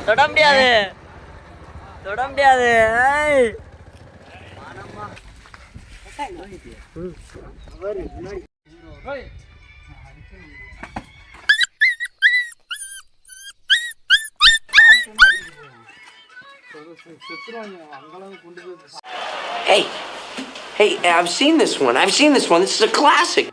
தொட முடியாது தொட முடியாது. Hey, I've seen this one. This is a classic.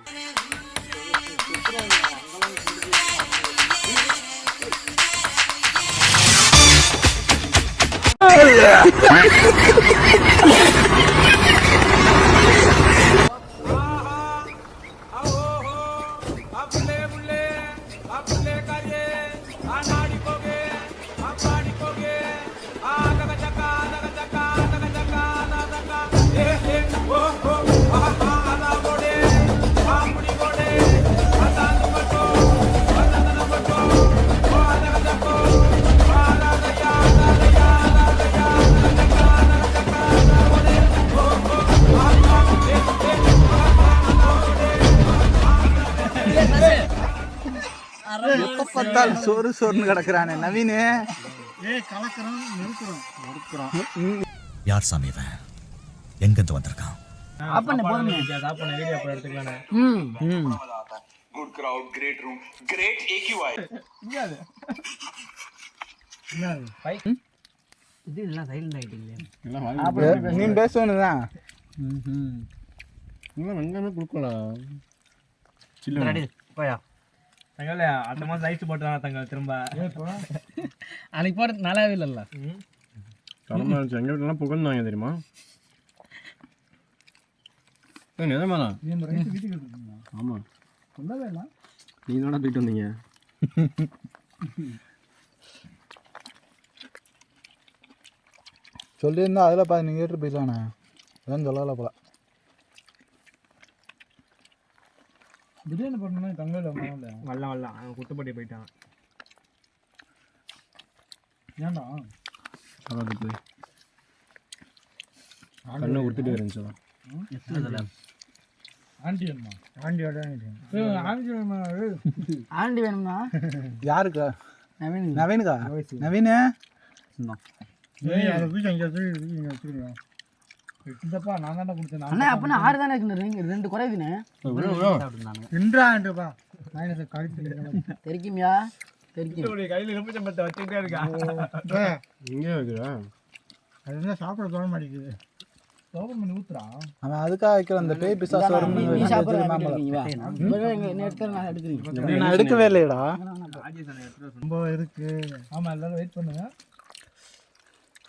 சோறு சோறுன்னு கிடக்குறானே நவீனு. யார் சாமி இவன்? எங்கிருந்து வந்திருக்கான்? Good crowd, great room, great AQI. நீ பேசணுதான் தங்கல அடுத்த மாதம் ஐஸ் போட்டுறாங்க தங்கல் திரும்ப. அன்னைக்கு போட்டு நல்லாவே இல்லைல்ல. எங்கள் வீட்டிலாம் புகழ்ந்தாங்க தெரியுமா? நிஜமாதான். ஆமாம் நீ தானே போயிட்டு வந்தீங்க. சொல்லியிருந்தா அதில் பாதி நீங்கள் கேட்டு போயிடலாண்ணே. அதான் சொல்லலை போல. திடீர்னு பண்ணா தங்கல வரலாம் அவன் குட்டுப்பட்டி போயிட்டான். ஏன்டா கண்ணை கொடுத்துட்டு இருந்துச்சு. ஆண்டி வேணுமா? ஆண்டி வேணுமா? யாருக்கு? நவீனுக்கா? நவீனு இந்தப்பா நான் தானே கொடுத்தேன். அண்ணா அப்பனா 6 தானே இருக்கு. 2 குறையுதுனே. இன்றாண்டுப்பா மைனஸ் கழிச்சு தெரிக்குமியா? தெரிக்கும். கையில எலுமிச்சம்பழத்தை வச்சுட்டே இருக்கா. எங்கே வைக்கிறா? அது என்ன சாப்பிட தோண மாட்டேங்குது. சோபம் பண்ணி ஊத்துறா. அவன் அதுக்காக வைக்கிற அந்த பேய் பிசாசு வரும்னு நீ சாப்பிடுறீங்க. நான் எடுக்கவே இல்லையடா. ரொம்ப இருக்கு. ஆமா எல்லாரும் வெயிட் பண்ணுங்க.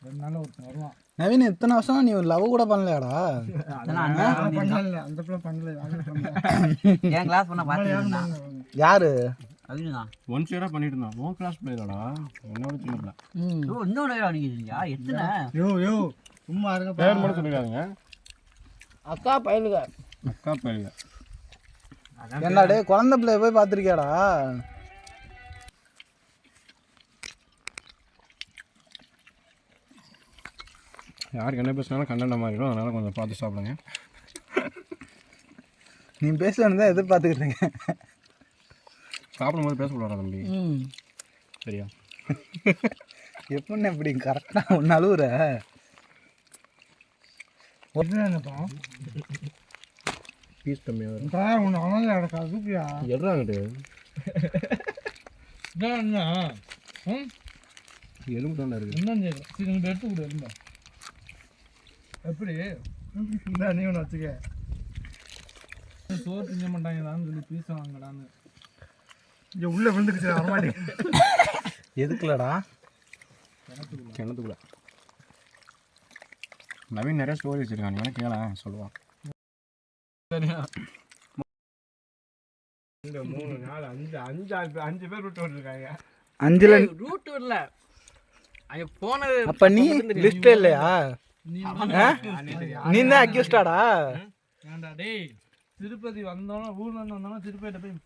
2 நாள்ல ஒருத்தன் வருவான். நவீன் இத்தனை வருஷம் நீ லவ் கூட பண்ணலையாடா? பண்ணல அந்த பிள்ளை பண்ணல. என் கிளாஸ் பண்ண பாத்தீங்களா? யாரு? அதுதான் ஒன்ஸ் இயரா பண்ணிட்டு இருந்தான். உன் கிளாஸ் பிளேயரடா. என்னோட சின்ன பிள்ளை. இன்னொரு அடிக்கிறீங்க எத்தனை? யோ சும்மா இருக்க. பேர் மட்டும் சொல்லிடாதீங்க. அக்கா பையலுங்க. அக்கா பையலுங்க. என்னடா குழந்தை பிள்ளைய போய் பார்த்திருக்கியாடா? யாருக்கு என்ன பேசினாலும் கண்டன மாறிடும். அதனால் கொஞ்சம் பார்த்து சாப்பிடுங்க. நீ பேசணும் தான் எதிர்பார்த்துக்கிட்டீங்க. சாப்பிடும்போது பேசக்கூடாதா தம்பி? சரியா? எப்படின்னு எப்படி கரெக்டாக ஒன்று அழுவுற? பீஸ் கம்மியாக ஒன்று அழகாக நடக்காது. எடுறாங்கட்டு எலும்பு தானே இருக்குது. என்ன எடுத்து கொடு எலும்பா. எப்படி நீ ஒன்று வச்சுக்க. சோறு திங்க மாட்டாங்கடான்னு சொல்லி பீஸ் வாங்கடான்னு இங்கே உள்ளே விழுந்துக்குச்சு. வரமாட்டே எதுக்குலடா? கிணத்துக்குள்ள. நவீன் நிறைய ஸ்டோரி வச்சிருக்கான். நீ வேணா கேள சொல்லுவான். இந்த 3 4 5 பேர் ரூட் விட்டுருக்காங்க. 5ல ரூட் வரல. அங்க போனது. அப்ப நீ லிஸ்ட் இல்லையா? நீ தான் அக்யூஸ்டாடா? ஏன்டா டேய் திருப்பதி வந்தோம் ஊர்ல வந்தோம் திருப்பதிட்ட போய்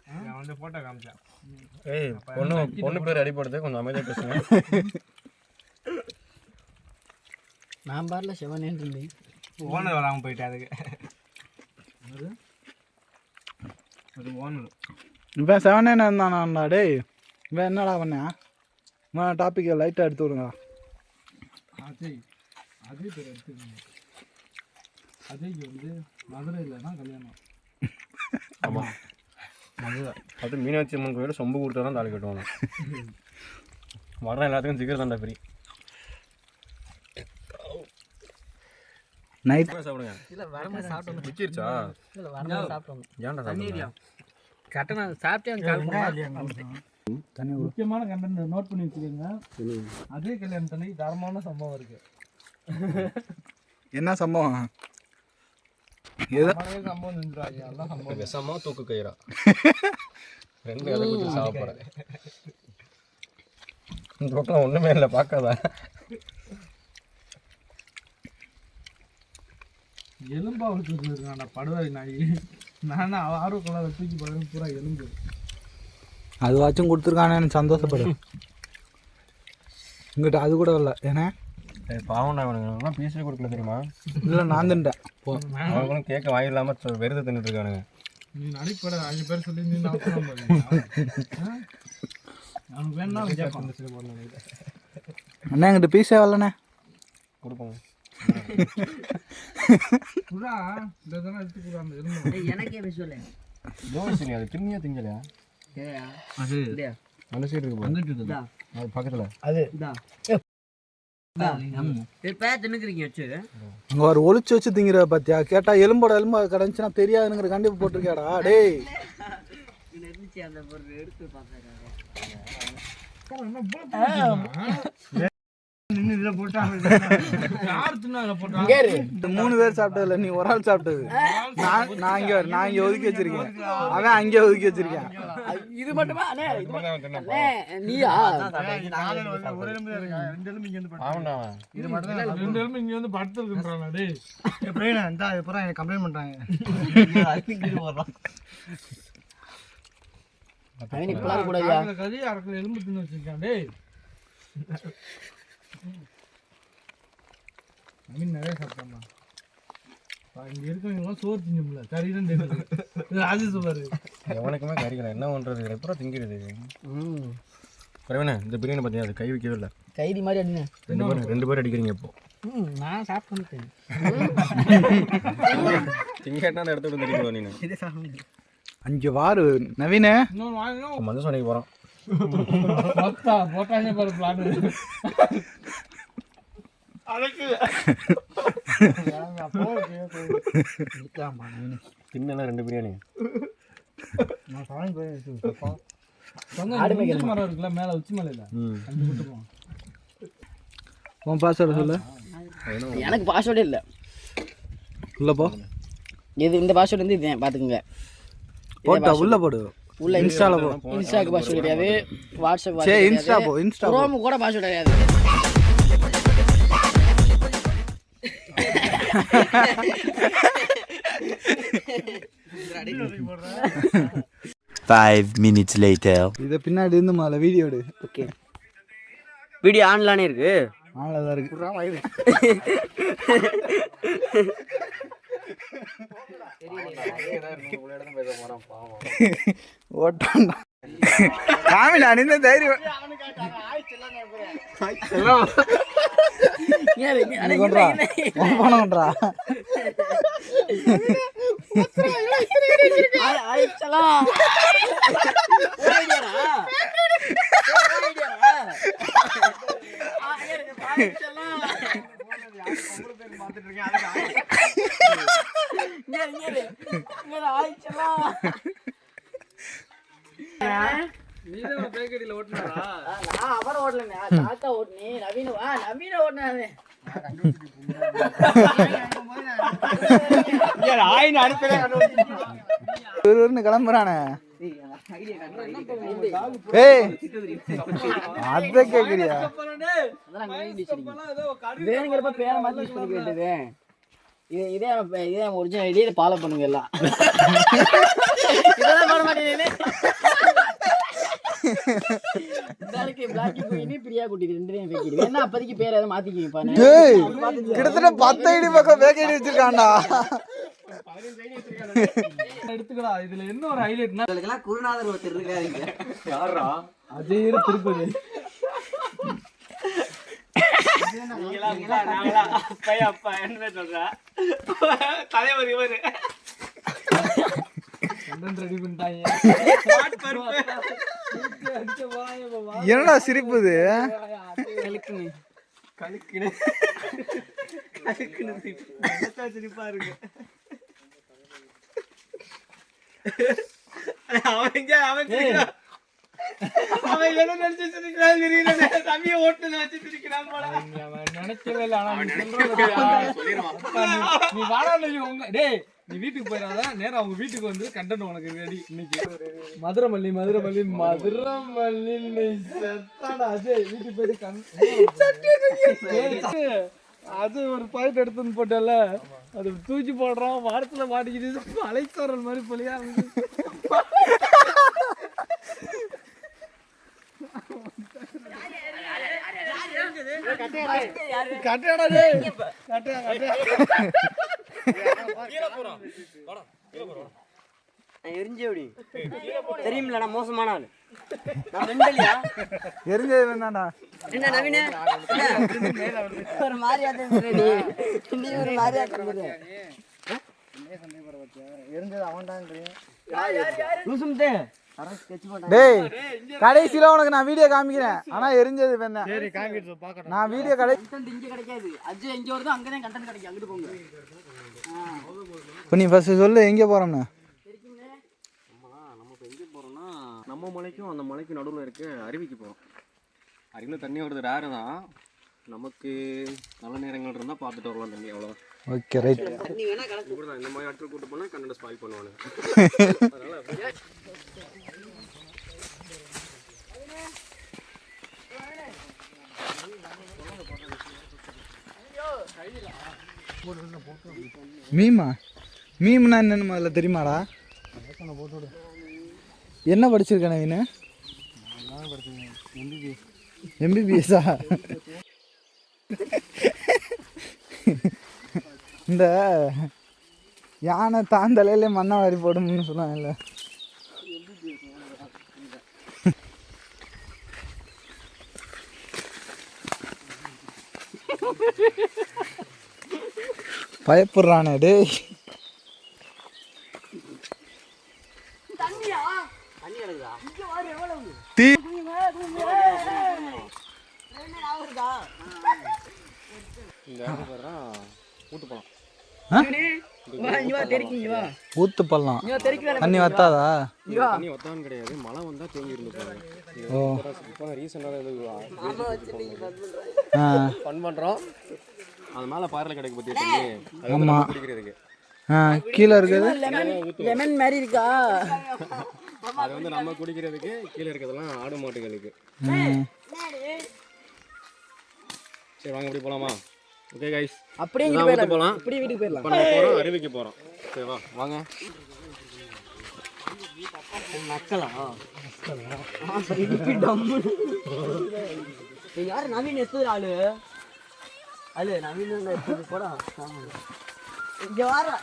நான் வந்து போட்டோ காமிச்சேன். ஏய் பொண்ணு பேர் அடிப்படுது, கொஞ்சம் அமைதியாக பேசுங்க. நான் பாருல செவனேன்னு இருந்தேன். ஓனர் வராமல் போயிட்டு அதுக்கு அது ஓனர். இப்போ செவனேன்னு இருந்தானா டேய்? இப்போ என்னடா பண்ண? டாப்பிக்கை லைட்டாக எடுத்து விடுங்க. அதே பேர் எடுத்துக்கோங்க. அஜய்க்கு வந்து மதுரையில் தான் கல்யாணம். ஆமாம், அது மீனாட்சி அம்மன் கோயில் சொம்பு கொடுத்தா தான் தாலி கட்டுவாங்க. வர எல்லாத்துக்கும் சிக்கர் தாண்டா ஃப்ரீ. நைட் சாப்பிடுங்க. இல்லை வரும்போது சாப்பிட்டு பிச்சிருச்சா? இல்லை வரும்போது சாப்பிட்டு ஏன்டா சாப்பிடுங்க? கரெக்டாக நான் சாப்பிட்டேன். முக்கியமான கண்டென்ட் நோட் பண்ணி வச்சுக்கோங்க. அதே கல்யாணத்தன்னைக்கு தரமான சம்பவம் இருக்கு. என்ன சம்பவம்? சம்பவம் செஞ்சுருவாங்க. எல்லாம் சம்பவம். விஷமா தூக்கு கயிறா ரெண்டு எதை குத்தி சாப்பிட்றேன். இந்த பக்கம் ஒன்றுமே இல்லை, பார்க்காதா? எலும்பா வச்சுருக்கான் படுவாய் நாய். நானும் ஆர்வக்குள்ள தூக்கி படுவேன். பூரா எலும்பு. அதுவாச்சும் கொடுத்துருக்கானேன்னு சந்தோஷப்படு. இங்கிட்ட அது கூட இல்லை. ஏன்னா பாவம்டா, அவனுங்க பீஸே கொடுக்கல தெரியுமா? இல்லை நான் தின்ட்டேன். அவங்களும் கேட்க வாய் இல்லாமல் வெறுத தின்னுட்டு இருக்கானுங்க. நீ நடிப்பட 5 பேர் சொல்லி நீ அவனுக்கு வேணா அண்ணா எங்கிட்ட பீஸே வரலண்ணே. கொடுப்போம். புறா இதெல்லாம் எடுத்து கூட அந்த எலும்பு எனக்கே விஷயம் தோசை அது திண்ணியா திங்கலையா? அது அந்த சைடு இருக்கு பாரு. அது பக்கத்தில் அது தின்னுக்குறீங்க வச்சு அங்கே ஒரு ஒளிச்சு வச்சு திங்கிற பார்த்தியா? கேட்டால் எலும்போட எலும்பு கிடந்துச்சுன்னா தெரியாதுங்கிற கண்டிப்பாக போட்டிருக்கியாடா டேய். இருந்துச்சு அந்த பொருள் எடுத்து பார்த்தாரு. இந்த 3 பேர் சாப்பிட்டதில்ல, நீ ஒரு ஆள் சாப்பிட்டது. நான் இங்கே ஒதுக்கி வச்சிருக்கேன், அவன் அங்கே ஒதுக்கி வச்சிருக்கேன். இது மட்டுமா நீயா? இங்க வந்து படுத்து இருக்குன்றான். டேய் கம்ப்ளைண்ட் பண்றாங்க. கறி அரைக்கிற எலும்பு தின்னு வச்சிருக்கான். டேய் நிறைய சாப்பிட்டாமா. இங்க இருக்கவங்க சோறு திங்கல, கறி தான் தெரியுது. ராஜேஷ் பாரு, எவனுக்குமே கறிக்கல. என்ன பண்ணுறது? எப்பறம் திங்கிறது? பிரவீனா, இந்த பிரியாணி பார்த்தியா? அது கை வைக்கவே இல்லை. கைதி மாதிரி அடிங்க. 2 பேர் அடிக்கிறீங்க இப்போ. நான் சாப்பிட்டேன். திங்கேட்டா அந்த இடத்த விட்டு தெரியும் நீ. 5 வாரு நவீன இன்னொன்று வாங்கினா மஞ்சள் சோனைக்கு போகிறோம். போட்டாங்க பாரு பிளான். தின்னா 2 பிரியாணி. மரம் இருக்குல்ல மேல உச்சி மலையில அங்கே விட்டுருவோம். உன் பாஸ்வேர்டு சொல்லு. எனக்கு பாஸ்வேர்டே இல்லை. உள்ள போ. இது இந்த பாஸ்வேர்டு வந்து இதே பார்த்துக்குங்க. போட்டா உள்ள போடு. உள்ள இன்ஸ்டால போ. இன்ஸ்டாக்கு பாஸ்வேர்டு கிடையாது, வாட்ஸ்அப் சரி இன்ஸ்டா போ. இன்ஸ்டா குரோம் கூட பாஸ்வேர்டு கிடையாது. 5 minutes later. இத பின்னாடி இருந்து முதல்ல வீடியோ எடு. ஓகே, வீடியோ ஆன்லானே இருக்கு. ஆன்ல தான் இருக்கு. ஓட்டாண்டா காமிடா நின்ன தைரியம். பண்றா கிளம்புறானே. ஏய் அத கேக்குறியா? வேணுங்கிறப்ப பேரை மாத்தி யூஸ் பண்ணிக்க வேண்டியது. இதே ஒரிஜினல் ஐடியா ஃபாலோ பண்ணுங்க எல்லாம். இதெல்லாம் பண்ண மாட்டேங்குது. குட்டி ரெண்டுலையும் பேக்கிடு வேணா அப்போதைக்கு பேர் எதாவது மாற்றிக்கிங்கப்பா. டேய் கிட்டத்தட்ட 10 ஐடி பக்கம் பேக் ஐடி வச்சிருக்கான்டா. எடுத்துக்கடா. இதுல என்ன ஒரு ஹைலைட்னா உங்களுக்கெல்லாம் குருநாதர் ஒருத்தர் இருக்காருங்க. யாரா அஜய் திருப்பதி. தலைவர் இவரு ரெடி பண்ணிட்டாங்க. என்னடா சிரிப்புது? சிரிப்பா இருக்கு. அவன் என்ன நினைச்சு தம்பியை ஓட்டுல வச்சு சிரிக்கிறான் போல. நினைக்கவே இல்லை. ஆனா நீ வாடா டேய் நீ வீட்டுக்கு போயிடாத, நேரம் அவங்க வீட்டுக்கு வந்து கண்டென்ட் உனக்கு ரெடி. இன்னைக்கு மதுரமல்லி அஜய் வீட்டுக்கு போயிட்டு அது ஒரு பாயிண்ட் எடுத்துன்னு போட்டல, அது தூக்கி போடுறான். வாரத்துல மாட்டிக்கிட்டு அலைச்சோரல் மாதிரி போலியா எரிஞ்சேடி தெரியுமில்ல, நான் மோசமான ஆளு. நான் மெண்டலியா எரிஞ்சது வேணாடா. என்ன நவீன ஒரு மாதிரியா தெரியுது. நீ ஒரு மாதிரியா தெரியுது. எரிஞ்சது அவன்டான்றீங்க. லூசும்தே டேய் கடைசியில உனக்கு நான் வீடியோ காமிக்கிறேன். ஆனா எரிஞ்சது வேணா. சரி காமிக்கிட்டு பாக்குறேன். நான் வீடியோ கண்டென்ட் இங்க கிடைக்காது. அஜய் எங்க வருதோ அங்கதான் கண்டென்ட் கிடைக்கும். அங்கிட்டு போங்க. இப்போ நீ ஃபர்ஸ்ட் சொல்லு எங்கே போறோம்னு. நம்ம இப்போ எங்கே போகிறோம்னா நம்ம மலைக்கும் அந்த மலைக்கும் நடுவில் இருக்க அருவிக்கு போகிறோம். அருவியில் தண்ணி வருது ரேரு தான். நமக்கு நல்ல நேரங்கள் இருந்தால் பார்த்துட்டு வரலாம் தண்ணி, அவ்வளோதான். Okay right. தண்ணி வேணா கணக்கு கூட தான் இந்த மாதிரி இடத்துல கூட்டு போனால் கண்டென்ட் ஸ்பாயில் பண்ணுவானு. அதனால் மீம்னா என்னன்னு முதல்ல தெரியுமாடா? என்ன படிச்சிருக்க நவீன? எம்பிபிஎஸ்ஸா? இந்த யானை தாந்தலையில மண்ணை வாரி போடும்னு சொன்னாங்கல்ல. பயப்படுறானே டேய். ஊத்து பள்ளம் தண்ணி வத்தாதா? தண்ணி வத்தான்னு கிடையாது, மழை வந்தால் தேங்கி இருந்து போவாங்க. இப்போ ரீசெண்டாக ஃபன் பண்ணுறோம். அது மேலே பாறையில் கிடைக்க பற்றி தண்ணி ஆமாம் குடிக்கிறதுக்கு. கீழே இருக்குது லெமன் மாதிரி இருக்கா? அது வந்து நம்ம குடிக்கிறதுக்கு, கீழே இருக்கிறதெல்லாம் ஆடு மாட்டுகளுக்கு. சரி வாங்க இப்படி போகலாமா? ஓகே கைஸ், அப்படியே போகலாம். அப்படியே வீட்டுக்கு போயிடலாம். இப்போ நம்ம போகிறோம், அருவிக்கு போகிறோம். சரி வா வாங்க. நக்கலா யாரு நவீன் எத்தூர் ஆளு? அது நவீன் எத்தூர் போடா. இங்க வாரா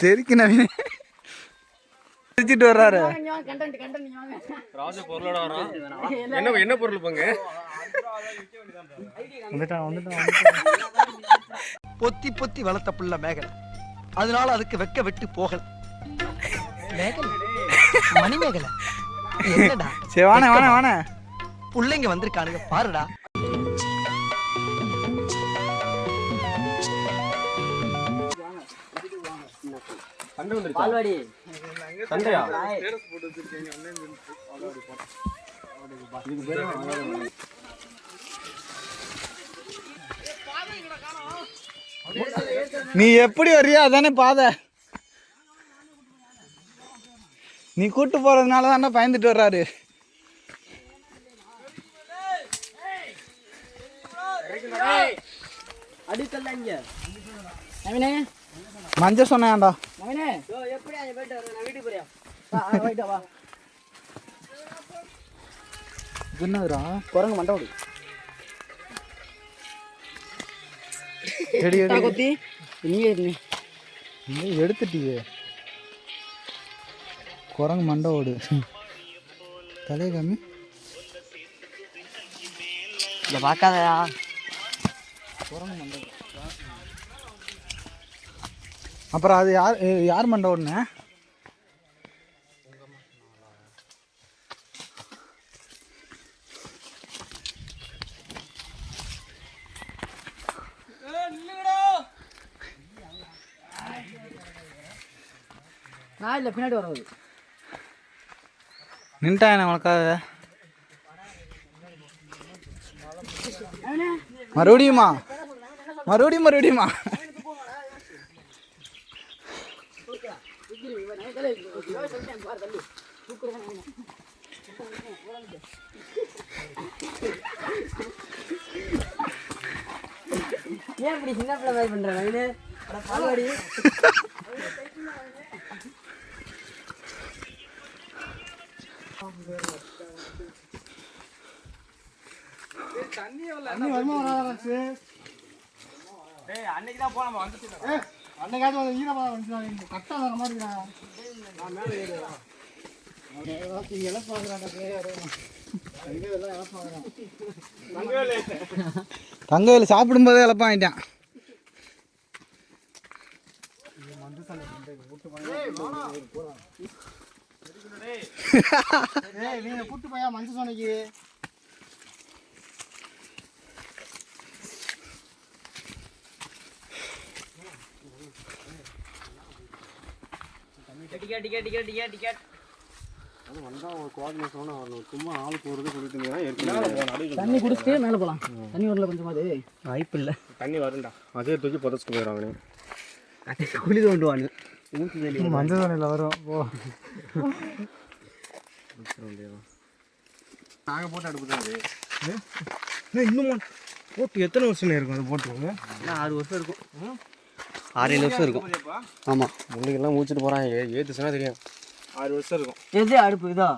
தெரிக்கு நவீன சிரிச்சிட்டு வர்றாரு. ராஜ பொருளோட வரோம். என்ன பொருள் பங்கு? பொத்தி பொத்தி வளர்த்த புள்ள மேகலை, அதனால அதுக்கு வெக்க வெட்டு போகல. மணிமேகலை என்னடா? சரி வாணே வாணே வாணே, புள்ளைங்க வந்திருக்கானுங்க பாருடா. சண்டை வந்துருச்சா? பால்வாடி சண்டையா? நீ எப்படி வர்றியோ அதானே பாதை. நீ கூட்டு போறதுனால தானே பயந்துட்டு வர்றாரு. அடிக்கல இங்க நவீனே மஞ்சள் சொன்னேன்டா. நவீனே எப்படி அங்க போயிட்டு வரேன் நான் வீட்டுக்கு போறியா போயிட்டா வா. இது என்னதுடா? குரங்கு மண்டை ஓடு எடி எடி கொத்தி நீ எடுத்துட்டியே. குரங்கு மண்டை ஓடு. தலையை காமி. இதை பார்க்காதயா. குரங்கு மண்டை. அப்புறம் அது யார் மண்டை ஓடுனே? நான் இல்லை பின்னாடி வர்றது. நின்ட்டா என்ன உனக்காக? மறுபடியுமா? மறுபடியுமா? ஏன் இப்படி சின்ன பிள்ளை மாதிரி பண்ற நவீனு? பால்வாடி அன்னைக்குதான் போனோம் வந்துட்டு அன்னைக்காவது வந்து ஈரமா வந்து கரெக்டாக வர மாதிரி நான் மேலே ஏறுவேன். தங்கவேலு சாப்பிடும்போதே இழப்பா ஆயிட்டான். நீங்க கூட்டு போயா மஞ்சள் சோனைக்கு. டிக்கெட் அது வந்தால் ஒரு கோஆர்டினேஷனோட வரணும். சும்மா ஆளுக்கு ஒரு இது சொல்லிட்டு இருந்தீங்கன்னா தண்ணி குடிச்சிட்டு மேலே போகலாம். தண்ணி வரல கொஞ்சமாது வாய்ப்பு இல்லை. தண்ணி வரும்டா. அதே தூக்கி புதைச்சிட்டு போயிடுவாங்க. குழி தோண்டுவானு ஊற்று மஞ்சள் தண்ணியில் வரும். ஓ நாங்கள் போட்டு அடுப்புதான். இன்னும் போட்டு எத்தனை வருஷம் இருக்கும் அது போட்டு? 6 வருஷம் இருக்கும். 6-7 வருஷம் இருக்கும். ஆமாம் முன்னுக்கெல்லாம் மூச்சிட்டு போகிறாங்க. ஏற்றுச்சுன்னா தெரியும். 6 வருஷம் இருக்கும். எது அடுப்பு இதா?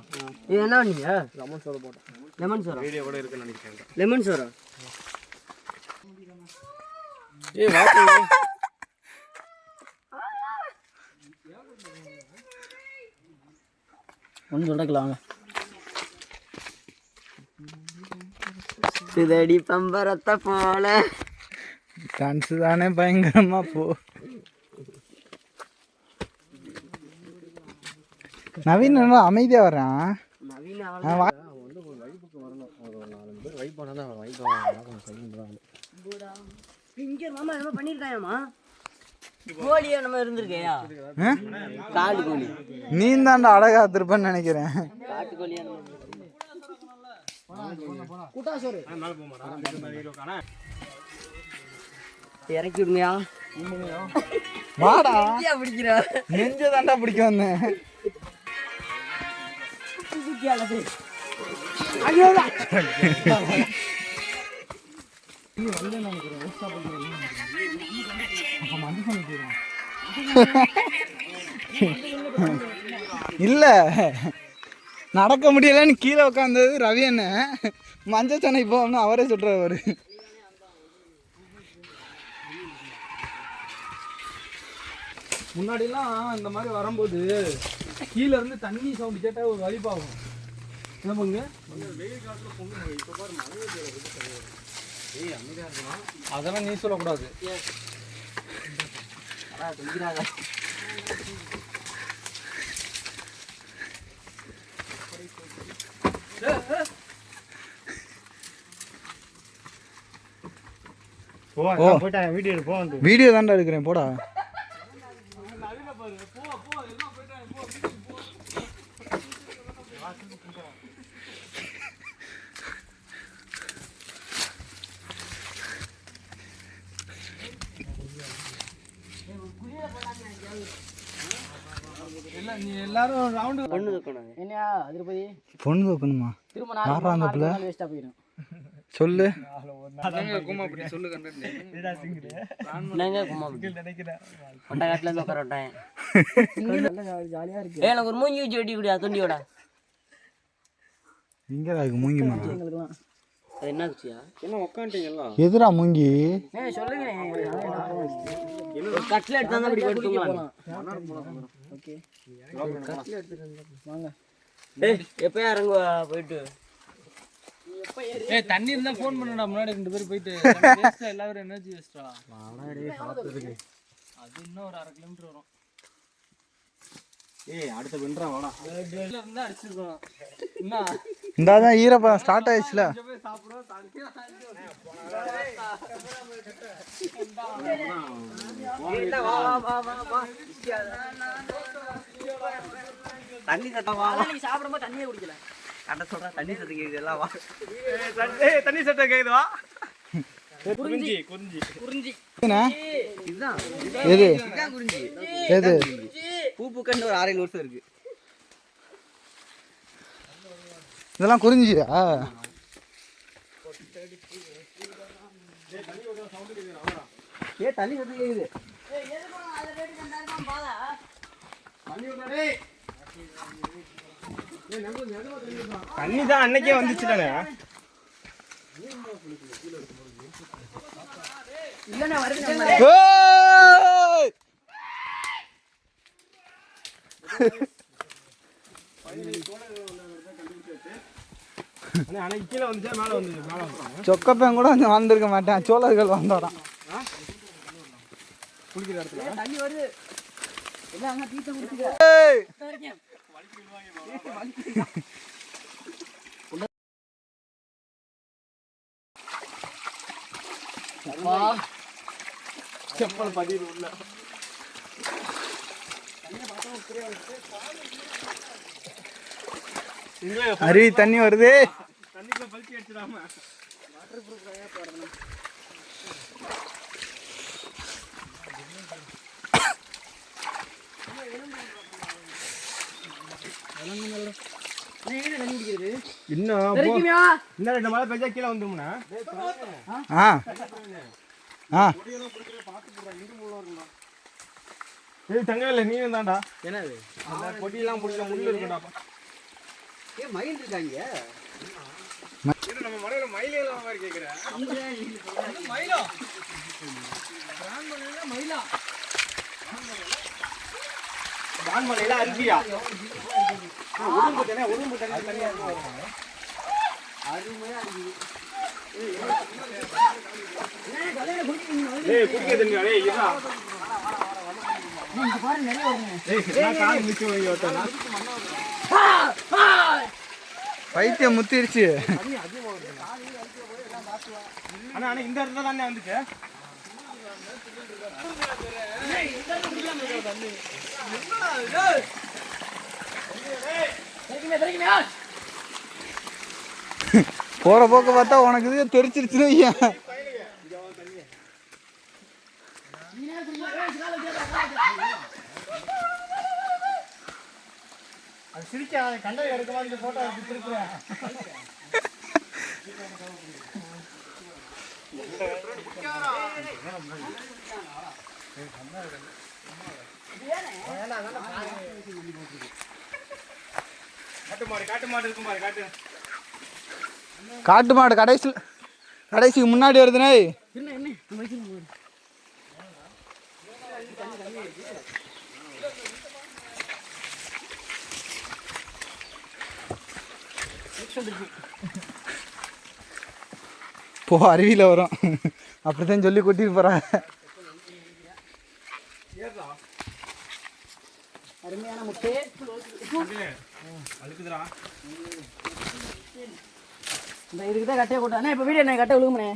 இது என்ன பண்ணீங்க? லெமன் சோறு போட்டேன். லெமன் சோறா? வீடியோ கூட இருக்குன்னு நினைக்கிறேன். லெமன் சோறா? ஒன்று சொல்லிக்கலாங்க. சிதடி பம்பரத்தை போல டான்ஸு தானே பயங்கரமா போ. நவீன் ரொம்ப அமைதியா வர்றான். இங்க மாமா என்ன பண்ணிருக்காயம்மா? கோழியா நம்ம இருந்திருக்கையா? காடு கோழி. நீ தாண்டா அழகா திருப்பன்னு நினைக்கிறேன். காட்டு கோழியா இறக்கி விடுங்கயா. வாடா பிடிக்கிற நெஞ்ச தாண்டா பிடிக்க வந்தேன். இல்ல நடக்க முடியலன்னு கீழே உட்காந்தது ரவி அண்ணன். மஞ்சள் சென்னை போகணும்னு அவரே சொல்றவர். முன்னாடிலாம் இந்த மாதிரி வரும்போது கீழே இருந்து தண்ணி சவுண்ட் கேட்டால் ஒரு வலிப்பாகும். என்ன பண்ணுங்க அதெல்லாம் நீ சொல்லக்கூடாது. வீடியோ தாண்டா எடுக்கிறேன் போடா. நீ எல்லாரும் ரவுண்டு பொண்ணு வைக்கணும். என்னையா திருப்பதி பொண்ணு வைக்கணுமா? திரும்ப யாரா அந்த பிள்ளை? வேஸ்ட்டாக போயிடும். சொல்லு. என்னங்க கும்மாபுட்டி கொண்டகாட்டுல இருந்து உட்கார விட்டேன். ஜாலியாக இருக்கு எனக்கு ஒரு மூஞ்சி வச்சு வெட்டி விடியா தொண்டியோட. இங்கே இருக்கு மூங்கி மரம். எங்களுக்குலாம். அது என்ன குச்சியா? என்ன உட்காந்துட்டீங்களா? எதுடா மூங்கி? சொல்லுங்க. கட்ல எடுத்து தான் இப்படி போட்டுக்கலாம். ஓகே வாங்க. டேய் எப்பயா இறங்குவா போயிட்டு? தண்ணி இருந்தா ஃபோன் பண்ணுடா, முன்னாடி 2 பேர் போயிட்டு எல்லாரும் எனர்ஜி வேஸ்டா. அது இன்னும் ஒரு 1/2 கிலோமீட்டர் வரும். அடுத்த வின்றா வாடா. இருந்தா அடிச்சிருக்கோம். என்ன இந்தாதான் ஈரப்பதம் ஸ்டார்ட் ஆயிடுச்சுல. தண்ணி சத்தம் வா. நீ சாப்பிடும்போது தண்ணியே குடிக்கல. கட்ட சொல்ற தண்ணி சத்தம் கேக்குது எல்லாம் வா. தண்ணி சத்தம் கேக்குதா? குறிஞ்சி. இதுதான். எது இதுதான் குறிஞ்சி. எது? பூ பூக்கன்னு ஒரு 6-7 வருஷம் இருக்கு. இதெல்லாம் குறிஞ்சியா? தண்ணி சத்தம் கேக்குது. தண்ணி தான் அன்னைக்கே வந்துச்சுதானே. இல்லைண்ணா வருது. ஏய்! அன்னைக்கு கீழே வந்துச்சா மேலே வந்து சொக்கப்பேன் கூட கொஞ்சம் வந்திருக்க மாட்டேன். சோழர்கள் வந்தோம். குளிக்கிற இடத்துல தண்ணி வருது. எல்லாம் அங்கே தீர்த்த குடிச்சுக்க. ஏய்! செப்பல் பதிவு உள்ள அருவி தண்ணி வருது. தண்ணிக்குள்ள பல்ட்டி அடிச்சிடாம இன்னும் 2 மழை பெஞ்சா கீழே வந்துருமுண்ணா. ஆ ஆ இது தங்கவேல நீயும் தான்டா. என்னது? அந்த பொடியெல்லாம் பிடிக்க முள்ளு இருக்குடா. மயில் இருக்காங்க. இது நம்ம மலையில மயிலாம் மாதிரி கேட்குறேன். மயிலா மயிலா வான்மலையில அருவியா? உடம்பு தண்ணி தனியா இருக்கும். அருமையா இருக்குது. குடிக்க தண்ணி அடே இதா. கால் மிச்சம் வாங்கி ஓட்டனா பைத்தியம் முத்திருச்சு. ஆனா இந்த இடத்துல தானே வந்துச்சு. போற போக்க பார்த்தா உனக்கு இது தெரிச்சிருச்சுன்னு வையேன். அது சிரிக்க கண்டை எடுக்கவா இந்த போட்டோ எடுத்துருக்கேன். காட்டு மாடு இருக்கும் பாரு. காட்டு மாடு கடைசிக்கு முன்னாடி வருதுனே. போ அருவியில் வரும். அப்படித்தான் சொல்லி கூட்டிட்டு போறாங்க. அருமையான முட்டை. அழுக்குதுடா. இந்த இதுக்கு தான் கட்டையை போட்டானே. இப்போ வீடியோ என்ன கட்டை விழுகுமனே.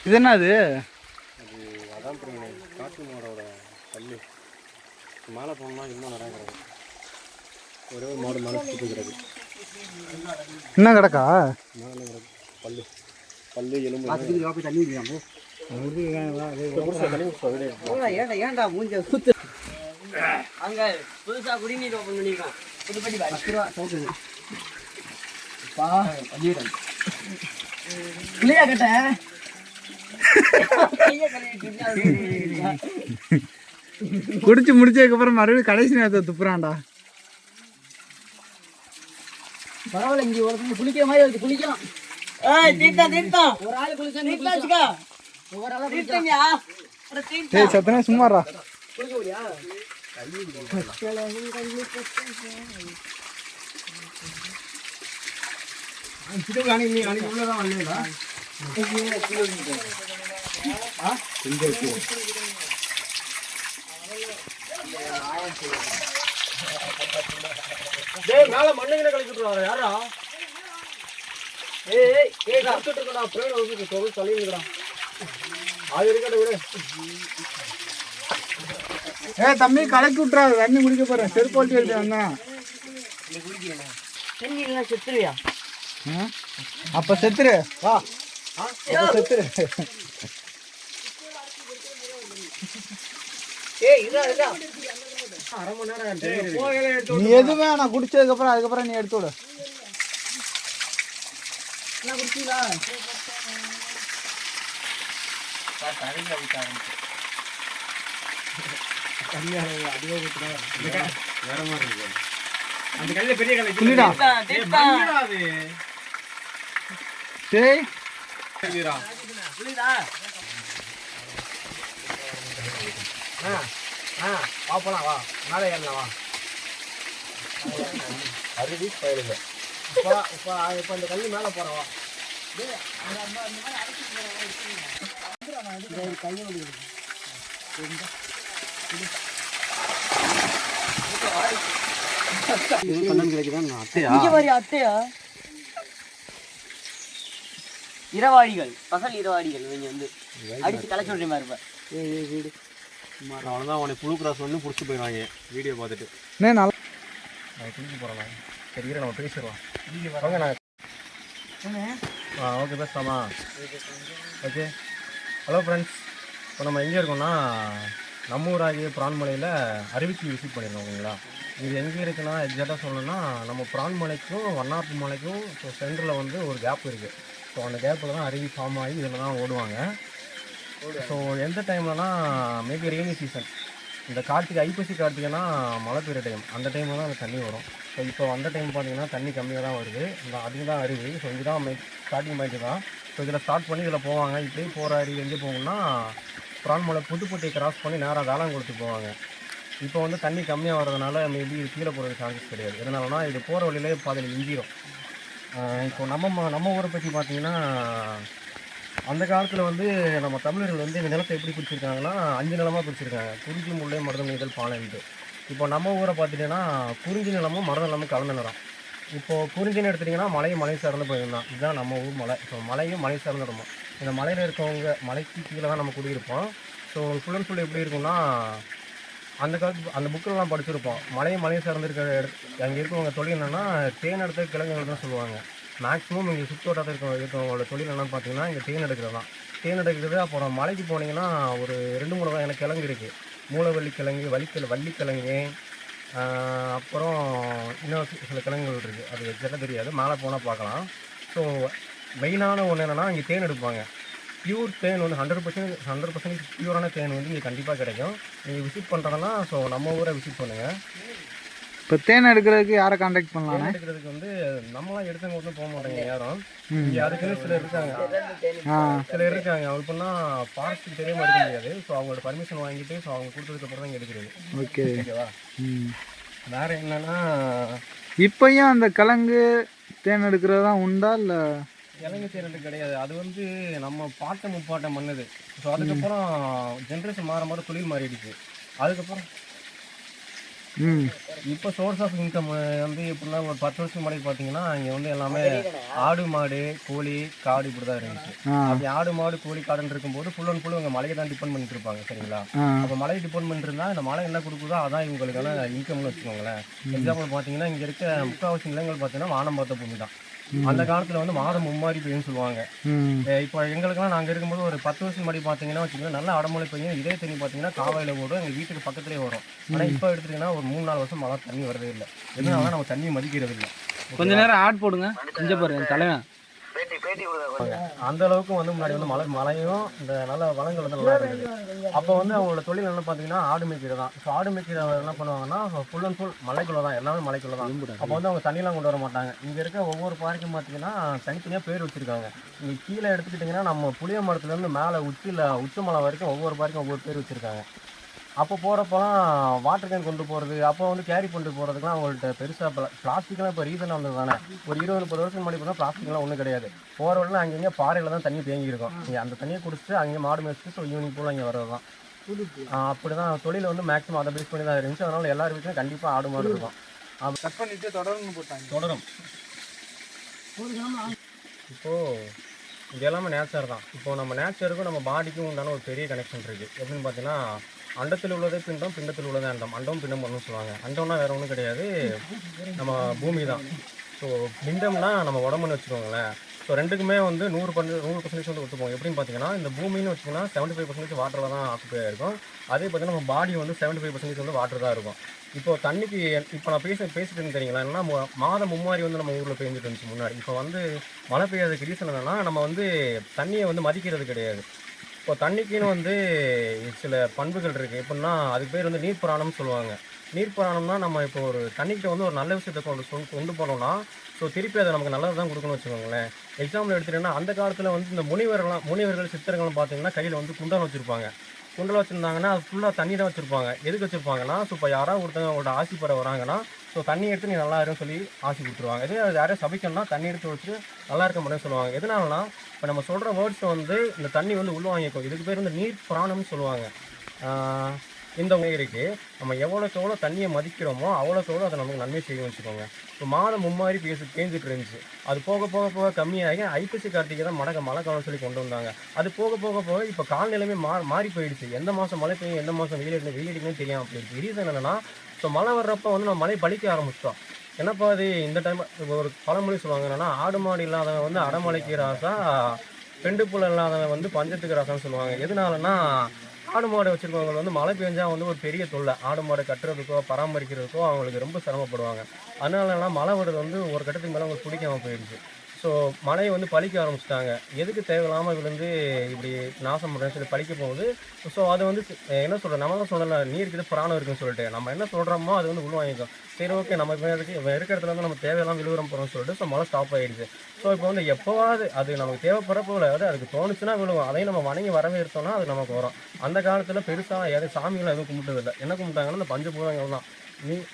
இது என்னது? அதான் பிரிவினை காட்டு மாடோட பல்லு. மேலே போனோம்னா இன்னும் நிறையா கிடக்கு. ஒரே ஒரு மாடு மேலே சுற்றி கிடக்கு. என்ன கிடக்கா? மேலே கிடக்கு பல்லு பல்லு எலும்பு. தண்ணி ஏன்டா மூஞ்ச சுத்து அங்க புதுசா குடிநீர் ஓப்பன் பண்ணிருக்கான். புதுப்பட்டி 10 ரூபா சோப்பு. கிளியா கட்ட குடிச்சு முடிச்சதுக்கப்புறம் மறுபடியும் கடைசி நேரத்தை துப்புறான்டா. பரவாயில்ல, இங்க ஒருத்தங்க குளிக்கிற மாதிரி இருக்கு. குளிக்கலாம். ஒரு ஆளு குளிச்சா ஒவ்வொரு ஆளா குளிச்சா ஏய் சத்தனா சும்மாடா. குளிக்க முடியா? மேலே மண்ணுங்களை கழிச்சுட்ருவாங்க யாரா? அது இருக்கட்டும் விடு. தம்பி கலக்கி விட்டுறாரு, தண்ணி குடிக்க போறேன். செருப்போட்டி எடுத்து வந்தான். தண்ணி இல்லைன்னா செத்துருவியா? அப்ப செத்துரு வா. செத்துரு. அரை மணி நேரம் நீ எதுவுமே நான் குடிச்சதுக்கு அப்புறம் அதுக்கப்புறம் நீ எடுத்து விடு. குடிச்சீங்களா? வேற மாதிரி இருக்கு. அந்த கல்ல பெரிய கல்ல குளிடா. அது டேய் புரியுதா? வா போலாம் வா. மேலே ஏறலாம் வா. அருவி பயிலுங்க. இப்போ இந்த கல் மேலே போகிறோம் வா. அட்டையா? இரவாடிகள், பகல் இரவாடிகள். இவங்க வந்து அடிச்சு கலைச்சு விடுற மாதிரி இருப்ப. வீடு அவ்வளோதான். அவனை புழு கிராஸ் ஒன்று பிடிச்சிட்டு போயிடுவாங்க வீடியோ பார்த்துட்டு. நல்லா குளிக்க போகிறலாம். சரி நம்ம பேசிடுவோம். வாங்க நான் ஓகே பேசலாமா? ஓகே. ஹலோ ஃப்ரெண்ட்ஸ், இப்போ நம்ம எங்கே இருக்கோம்னா நம்ம ஊராகிய பிரான்மலையில் அருவிக்கு விசிட் பண்ணியிருக்கோம். ஓகேங்களா? இது எங்கே இருக்குன்னா எக்ஸாக்டாக சொல்லணும்னா நம்ம பிரான்மலைக்கும் வண்ணார்ப்பு மலைக்கும் ஸோ சென்டரில் வந்து ஒரு கேப் இருக்குது. ஸோ அந்த கேப்பில் தான் அருவி ஃபார்ம் ஆகி இதில் தான் ஓடுவாங்க. ஸோ எந்த டைம்லனா மேபி ரெய்னி சீசன், இந்த ஐப்பசி கார்த்திகைனா மழை பெய்கிற டைம், அந்த டைமில் தான் அந்த தண்ணி வரும். ஸோ இப்போ அந்த டைம் பார்த்திங்கன்னா தண்ணி கம்மியாக தான் வருது. அதுக்கு தான் அருவி. ஸோ இதுதான் ஸ்டார்டிங் பாயிண்ட்டு தான். ஸோ இதில் ஸ்டார்ட் பண்ணி இதில் போவாங்க. இப்படியே போகிற அருவி எங்கே போகணும்னா பிரான்மலை புதுப்பட்டியை கிராஸ் பண்ணி நேராக வேளாங்குளத்துக்கு போவாங்க. இப்போ வந்து தண்ணி கம்மியாக வர்றதுனால மேபி இது கீழே போகிறதுக்கு சான்சஸ் கிடையாது. எதனாலனா இது போகிற வழியிலே பாதையில் இஞ்சிடும். இப்போ நம்ம ஊரை பற்றி பார்த்திங்கன்னா அந்த காலத்தில் வந்து நம்ம தமிழர்கள் வந்து இந்த நிலத்தை எப்படி பிடிச்சிருக்காங்கன்னா 5 நிலமாக பிடிச்சிருக்காங்க. குறிஞ்சி, முல்லை, மருதம், நெய்தல், பாலைன்ட்டு. இப்போ நம்ம ஊரை பார்த்துட்டிங்கன்னா குறிஞ்சி நிலமும் மருத நிலமும் கலந்த நிலம். இப்போது குறிஞ்சின்னு எடுத்துட்டிங்கன்னா மலை சார்ந்த பகுதி தான். இதுதான் நம்ம ஊர் மலை. ஸோ மலையும் மலை சார்ந்த இடமும். இந்த மலையில் இருக்கவங்க மலைக்கு கீழே தான் நம்ம குடியிருப்போம். ஸோ ஃபுல் அண்ட் ஃபுல் எப்படி இருக்குன்னா அந்த காலத்து அந்த புக்கிலலாம் படிச்சிருப்போம். மலையை சார்ந்து இருக்கிற அங்கே இருக்கவங்க தொழில் என்னென்னா தேன் எடுத்த கிழங்குகள் தான் சொல்லுவாங்க. மேக்ஸிமம் இங்கே சுற்றோட்டத்தில் இருக்கவங்களோட தொழில் என்னென்னு பார்த்தீங்கன்னா இங்கே தேன் எடுக்கிறது தான். தேன் எடுக்கிறது. அப்புறம் மலைக்கு போனீங்கன்னா ஒரு 2-3 வகையான கிழங்கு இருக்குது. மூலவள்ளி கிழங்கு, வள்ளிக்கிழங்கு, அப்புறம் இன்னும் சில கிழங்குகள் இருக்குது. அது எக்ஸாக்டாக தெரியாது, மேலே போனால் பார்க்கலாம். ஸோ மெயினான ஒன்று என்னென்னா இங்கே தேன் எடுப்பாங்க. பியூர் தேன் வந்து 100% பியூரான தேன் வந்து இங்கே கண்டிப்பாக கிடைக்கும். நீங்கள் விசிட் பண்ணுறதுனா ஸோ நம்ம ஊரை விசிட் பண்ணுங்கள். இப்போ தேன் எடுக்கிறதுக்கு யாரை கான்டாக்ட் பண்ணலாம்? தேன் எடுக்கிறதுக்கு வந்து நம்மளாம் எடுத்தவங்க வந்து போக மாட்டாங்க யாரும். இங்கே அதுக்குன்னு சிலர் இருக்காங்க. அவங்களுக்குன்னா ஃபாரஸ்ட்டுக்கு தெரியாமல் எடுக்க முடியாது. ஸோ அவங்களோட பர்மிஷன் வாங்கிட்டு ஸோ அவங்க கொடுத்ததுக்கப்புறம் தான் இங்கே எடுக்கிறது. ஓகே ஓகேவா? வேறு என்னென்னா இப்பயும் அந்த கிழங்கு தேன் எடுக்கிறது தான் உண்டா இல்லை? இலங்கை தேர்தல் கிடையாது, அது வந்து நம்ம பாட்டை முப்பாட்டை மண்ணுது. ஸோ அதுக்கப்புறம் ஜென்ரேஷன் மாற மாற தொழில் மாறிடுச்சு. அதுக்கப்புறம் இப்போ சோர்ஸ் ஆஃப் இன்கம் வந்து எப்படின்னா ஒரு 10 வருஷத்துக்கு முன்னாடி பார்த்தீங்கன்னா இங்கே வந்து எல்லாமே ஆடு மாடு கோழி காடு இப்படி தான் இருந்துச்சு. அப்படி ஆடு மாடு கோழி காடுன்னு இருக்கும்போது ஃபுல் அண்ட் ஃபுல் இவங்க மலையை தான் டிபெண்ட் பண்ணிட்டு இருப்பாங்க சரிங்களா. அப்போ மலையை டிபெண்ட் பண்ணிட்டு இருந்தால் இந்த மலை என்ன கொடுக்குதோ அதான் இவங்களுக்கான இன்கம்னு வச்சுக்கோங்களேன். எக்ஸாம்பிள் பார்த்தீங்கன்னா இங்கே இருக்க முக்கால்வாசி நிலங்கள் பார்த்தீங்கன்னா வானம் பார்த்த பூமி தான். அந்த காலத்தில் வந்து மாதம் மும்மாரி பெய்யும்னு சொல்லுவாங்க. இப்போ எங்களுக்குலாம் நாங்கள் இருக்கும்போது ஒரு 10 வருஷம் முன்னாடி பார்த்தீங்கன்னா வச்சுக்கோங்க நல்ல அடமழை பெய்யும். இதே தண்ணி பார்த்தீங்கன்னா காவாயில் ஓடும், எங்கள் வீட்டுக்கு பக்கத்துலேயே வரும். ஆனால் இப்போ எடுத்துக்கிட்டிங்கன்னா ஒரு 3-4 வருஷம் மழை தண்ணி வரதே இல்லை. எதனால நம்ம தண்ணியை மதிக்கிறது இல்லை. கொஞ்ச நேரம் ஆட் போடுங்க. இங்கே பாருங்க தலைவன் அந்த அளவுக்கு வந்து முன்னாடி வந்து மழையும் இந்த நல்ல வளங்கள் வந்து நல்லா இருந்தது. அப்போ வந்து அவங்களோட தொழில் என்ன பார்த்தீங்கன்னா ஆடு மேய்க்கிறது தான். ஸோ ஆடு மேய்க்கிற என்ன பண்ணுவாங்கன்னா ஃபுல் அண்ட் ஃபுல் மலைக்குள்ளே தான், எல்லாமே மலைக்குள்ளே தான். அப்போ வந்து அவங்க தண்ணியெலாம் கொண்டு வர மாட்டாங்க. இங்கே இருக்க ஒவ்வொரு பாறைக்கும் பார்த்தீங்கன்னா தனித்தனியாக பேர் வச்சுருக்காங்க. இங்கே கீழே எடுத்துக்கிட்டிங்கன்னா நம்ம புளிய மரத்துலேருந்து மேலே உச்சி மலை வரைக்கும் ஒவ்வொரு பாறைக்கும் ஒவ்வொரு பேர் வச்சுருக்காங்க. அப்போ போகிறப்பெல்லாம் வாட்டர் கேன் கொண்டு போகிறது, அப்போ வந்து கேரி கொண்டு போகிறதுக்குலாம் அவங்கள்ட்ட பெருசாக பிளாஸ்டிக்லாம் இப்போ ரீசனாக வந்தது தானே. ஒரு 20-30 வருஷம் முன்னாடி பார்த்தா பிளாஸ்டிக்லாம் ஒன்றும் கிடையாது. போகிற வரைக்கும் அங்கேயே பாறையில் தான் தண்ணி தேங்கியிருக்கும். இங்கே அந்த தண்ணியை குடிச்சிட்டு அங்கே மாடு மேய்ச்சிட்டு ஸோ ஈவினிங் போல் அங்கே வர்றது தான். அப்படி தான் தொழில் வந்து மேக்ஸிமம் அதை பேஸ் பண்ணி தான் இருந்துச்சு. அதனால் எல்லார் வீட்லையும் கண்டிப்பாக ஆடு மாடு இருக்கும். அப்போ கட் பண்ணிட்டு தொடரும். இப்போது இது எல்லாமே நேச்சர் தான். இப்போது நம்ம நேச்சருக்கும் நம்ம பாடிக்கும் உண்டான ஒரு பெரிய கனெக்ஷன் இருக்குது. எப்படின்னு பார்த்தீங்கன்னா அண்டத்தில் உள்ளதே பிண்டம், பிண்டத்தில் உள்ளதே அண்டம். அண்டம் பிண்டம் ஒன்றும் சொல்லுவாங்க. அண்டம்னா வேறு ஒன்றும் கிடையாது, நம்ம பூமி தான். ஸோ பிண்டம்னா நம்ம உடம்புன்னு வச்சுக்கோங்களேன். ஸோ ரெண்டுக்குமே வந்து 100% வந்து ஒத்துப்போம். எப்படின்னு பார்த்தீங்கன்னா இந்த பூமின்னு வச்சிங்கன்னா 75% வாட்டரில் தான் ஆக்குப்பே இருக்கும். அதே பார்த்தீங்கன்னா நம்ம பாடி வந்து 75% வந்து வாட்டர் தான் இருக்கும். இப்போ தண்ணிக்கு இப்போ நான் பேசிட்டு தெரியுங்களா என்னன்னா மாதம் மும்மாரி வந்து நம்ம ஊரில் பெஞ்சிட்டு இருந்துச்சு முன்னாடி. இப்போ வந்து மழை பெய்யாததுக்கு ரீசன் என்னென்னா நம்ம வந்து தண்ணியை வந்து மதிக்கிறது கிடையாது. இப்போ தண்ணிக்குன்னு வந்து சில பண்புகள் இருக்குது. எப்படின்னா அதுக்கு பேர் வந்து நீர் புராணம்னு சொல்லுவாங்க. நீர் புராணம்னா நம்ம இப்போ ஒரு தண்ணிக்கிட்ட வந்து ஒரு நல்ல விஷயத்தை கொண்டு போனோம்னா ஸோ திருப்பி அதை நமக்கு நல்லது தான் கொடுக்கணும்னு வச்சுக்கோங்களேன். எக்ஸாம்பிள் எடுத்துகிட்டீங்கன்னா அந்த காலத்தில் வந்து இந்த முனிவர்கள் சித்தர்கள் பார்த்தீங்கன்னா கையில் வந்து குண்டான் வச்சுருப்பாங்க. குண்டல் வச்சுருந்தாங்கன்னா அது ஃபுல்லாக தண்ணி தான் வச்சுருப்பாங்க. எதுக்கு வச்சுருப்பாங்கன்னா ஸோ இப்போ யாராவது ஒருத்தவங்க அவங்களோட ஆசி பெற வராங்கன்னா ஸோ தண்ணி எடுத்து நீ நல்லா இருக்குன்னு சொல்லி ஆசி கொடுத்துருவாங்க. இதே அது யாரையும் சபிக்கணும்னா தண்ணி எடுத்து வச்சு நல்லா இருக்க முடியும்னு சொல்லுவாங்க. எதனாலனா இப்போ நம்ம சொல்கிற வேர்ட்ஸை வந்து இந்த தண்ணி வந்து உள்வாங்கிக்கும். இதுக்கு பேர் வந்து நீர் புராணம்னு சொல்லுவாங்க. இந்த உயிருக்கு நம்ம எவ்வளோக்கு எவ்வளோ தண்ணியை மதிக்கிறோமோ அவ்வளோக்கு எவ்வளோ அதை நமக்கு நன்மை செய்யும் வச்சுக்கோங்க. இப்போ மாதம் மும்மாரி பேஞ்சிட்டு இருந்துச்சு. அது போக போக போக கம்மியாகி ஐப்பசி கார்த்திகை தான் மழை காலம் சொல்லி கொண்டு வந்தாங்க. அது போக போக போக இப்போ காலநிலையுமே மாறி போயிடுச்சு. எந்த மாதம் மழை பெய்யும் எந்த மாதம் வெயில் அடிக்கணும்னு தெரியாமல் அப்படி இருக்குது. ரீசன் என்னென்னா ஸோ மழை வர்றப்போ வந்து நம்ம மழை பழிக்க ஆரம்பிச்சிட்டோம். என்னப்பா அது இந்த டைம் ஒரு பழமொழி சொல்லுவாங்க என்னென்னா ஆடு மாடு இல்லாதவன் வந்து அடமலைக்கு ராசா, பெண்டு புல் இல்லாதவன் வந்து பஞ்சத்துக்கு ராசான்னு சொல்லுவாங்க. எதனாலன்னா ஆடு மாடு வச்சுருக்கவங்க வந்து மழை பெஞ்சால் வந்து ஒரு பெரிய தொல்லை. ஆடு மாடு கட்டுறதுக்கோ பராமரிக்கிறதுக்கோ அவங்களுக்கு ரொம்ப சிரமப்படுவாங்க. அதனாலலாம் மழை வருது வந்து ஒரு கட்டத்துக்கு மேலே அவங்களுக்கு பிடிக்காமல் போயிடுச்சு. ஸோ மழையை வந்து பழிக்க ஆரம்பிச்சிட்டாங்க. எதுக்கு தேவையில்லாமல் விழுந்து இப்படி நாசம் பண்ணுறேன்னு சொல்லி பழிக்க போகுது. ஸோ அது வந்து என்ன சொல்கிறேன், நம்ம தான் சொல்லலை நீருக்கு பிராணம் இருக்குன்னு சொல்லிட்டு நம்ம என்ன சொல்கிறோமோ அது வந்து உள்வாங்கிக்கும். சரி ஓகே நம்ம இப்போ இருக்கிற இடத்துல வந்து நம்ம தேவையெல்லாம் விழுவுறம் போகிறோம்னு சொல்லிட்டு ஸோ மழை ஸ்டாப் ஆகிடுச்சு. ஸோ இப்போ வந்து எப்போவாது அது நமக்கு தேவைப்படுறப்போ அதாவது அதுக்கு தோணுச்சுன்னா விழுவோம். அதையும் நம்ம வணங்கி வரவேற்றோம்னா அது நமக்கு வரும். அந்த காலத்தில் பெருசாக எதுவும் சாமிகளை எதுவும் கும்பிட்டதில்லை. என்ன கும்பிட்டாங்கன்னா இந்த பஞ்சபூதங்கள் தான்.